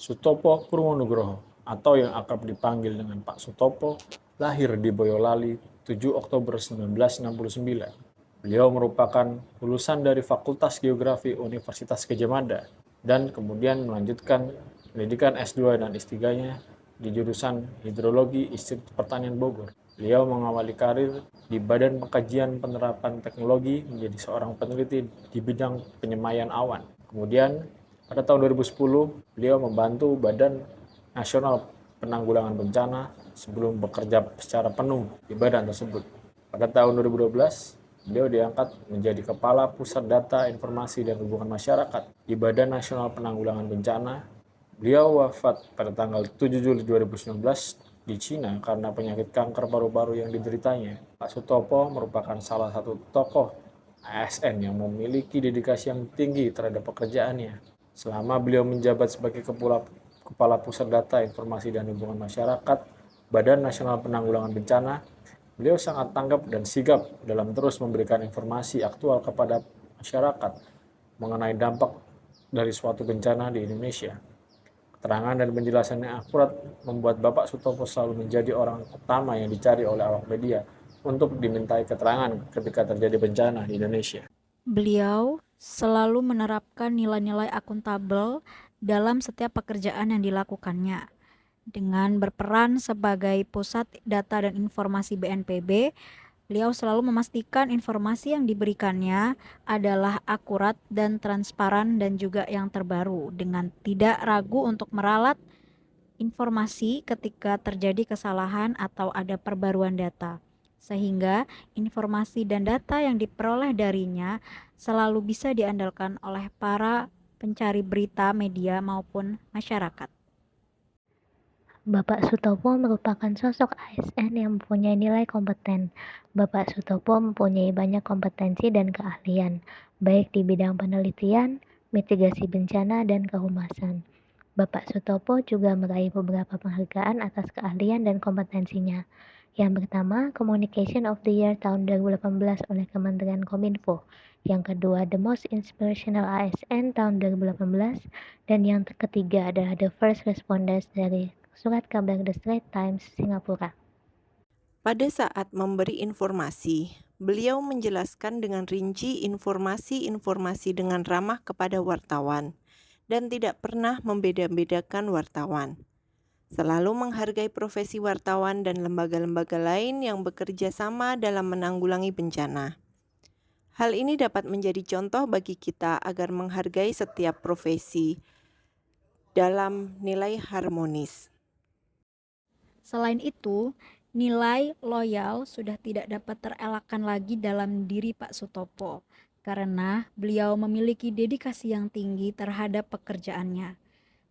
Sutopo Purwonugroho atau yang akrab dipanggil dengan Pak Sutopo lahir di Boyolali 7 Oktober 1969. Beliau merupakan lulusan dari Fakultas Geografi Universitas Gadjah Mada dan kemudian melanjutkan pendidikan S2 dan S3-nya di jurusan Hidrologi Institut Pertanian Bogor. Beliau mengawali karir di Badan Pengkajian Penerapan Teknologi menjadi seorang peneliti di bidang penyemaian awan. Kemudian pada tahun 2010, beliau membantu Badan Nasional Penanggulangan Bencana sebelum bekerja secara penuh di badan tersebut. Pada tahun 2012, beliau diangkat menjadi Kepala Pusat Data Informasi dan Hubungan Masyarakat di Badan Nasional Penanggulangan Bencana. Beliau wafat pada tanggal 7 Juli 2019 di Cina karena penyakit kanker paru-paru yang dideritanya. Pak Sutopo merupakan salah satu tokoh ASN yang memiliki dedikasi yang tinggi terhadap pekerjaannya. Selama beliau menjabat sebagai Kepala Pusat Data Informasi dan Hubungan Masyarakat Badan Nasional Penanggulangan Bencana, beliau sangat tanggap dan sigap dalam terus memberikan informasi aktual kepada masyarakat mengenai dampak dari suatu bencana di Indonesia. Keterangan dan penjelasan yang akurat membuat Bapak Sutopo selalu menjadi orang utama yang dicari oleh awak media untuk dimintai keterangan ketika terjadi bencana di Indonesia. Beliau selalu menerapkan nilai-nilai akuntabel dalam setiap pekerjaan yang dilakukannya. Dengan berperan sebagai pusat data dan informasi BNPB, beliau selalu memastikan informasi yang diberikannya adalah akurat dan transparan dan juga yang terbaru, dengan tidak ragu untuk meralat informasi ketika terjadi kesalahan atau ada perbaruan data, sehingga informasi dan data yang diperoleh darinya selalu bisa diandalkan oleh para pencari berita, media, maupun masyarakat. Bapak Sutopo merupakan sosok ASN yang mempunyai nilai kompeten. Bapak Sutopo mempunyai banyak kompetensi dan keahlian, baik di bidang penelitian, mitigasi bencana, dan kehumasan. Bapak Sutopo juga meraih beberapa penghargaan atas keahlian dan kompetensinya. Yang pertama, Communication of the Year tahun 2018 oleh Kementerian Kominfo. Yang kedua, The Most Inspirational ASN tahun 2018. Dan yang ketiga adalah The First Responders dari Surat Kabar The Straits Times, Singapura. Pada saat memberi informasi, beliau menjelaskan dengan rinci informasi-informasi dengan ramah kepada wartawan dan tidak pernah membeda-bedakan wartawan. Selalu menghargai profesi wartawan dan lembaga-lembaga lain yang bekerja sama dalam menanggulangi bencana. Hal ini dapat menjadi contoh bagi kita agar menghargai setiap profesi dalam nilai harmonis. Selain itu, nilai loyal sudah tidak dapat terelakkan lagi dalam diri Pak Sutopo, karena beliau memiliki dedikasi yang tinggi terhadap pekerjaannya.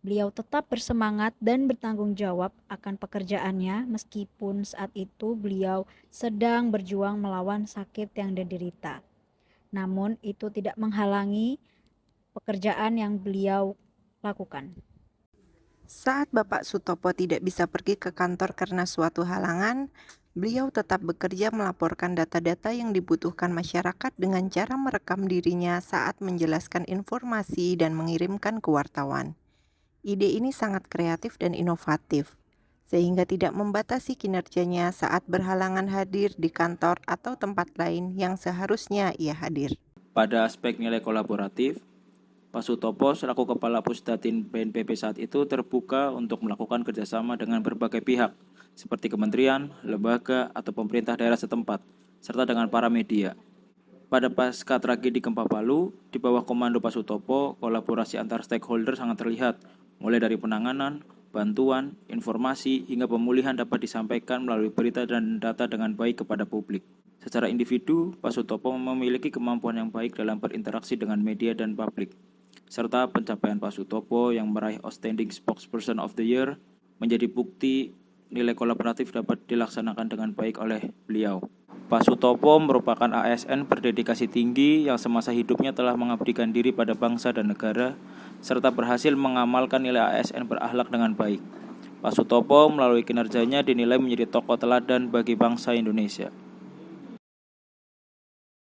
Beliau tetap bersemangat dan bertanggung jawab akan pekerjaannya meskipun saat itu beliau sedang berjuang melawan sakit yang diderita. Namun itu tidak menghalangi pekerjaan yang beliau lakukan. Saat Bapak Sutopo tidak bisa pergi ke kantor karena suatu halangan, beliau tetap bekerja melaporkan data-data yang dibutuhkan masyarakat dengan cara merekam dirinya saat menjelaskan informasi dan mengirimkan ke wartawan. Ide ini sangat kreatif dan inovatif, sehingga tidak membatasi kinerjanya saat berhalangan hadir di kantor atau tempat lain yang seharusnya ia hadir. Pada aspek nilai kolaboratif, Pak Sutopo selaku Kepala Pusdatin BNPB saat itu terbuka untuk melakukan kerjasama dengan berbagai pihak, seperti kementerian, lembaga, atau pemerintah daerah setempat, serta dengan para media. Pada pasca tragedi Gempa Palu, di bawah komando Pak Sutopo, kolaborasi antar stakeholder sangat terlihat, mulai dari penanganan, bantuan, informasi, hingga pemulihan dapat disampaikan melalui berita dan data dengan baik kepada publik. Secara individu, Pak Sutopo memiliki kemampuan yang baik dalam berinteraksi dengan media dan publik, serta pencapaian Pak Sutopo yang meraih Outstanding Spokesperson of the Year menjadi bukti nilai kolaboratif dapat dilaksanakan dengan baik oleh beliau. Pak Sutopo merupakan ASN berdedikasi tinggi yang semasa hidupnya telah mengabdikan diri pada bangsa dan negara, serta berhasil mengamalkan nilai ASN berakhlak dengan baik. Pak Sutopo melalui kinerjanya dinilai menjadi tokoh teladan bagi bangsa Indonesia.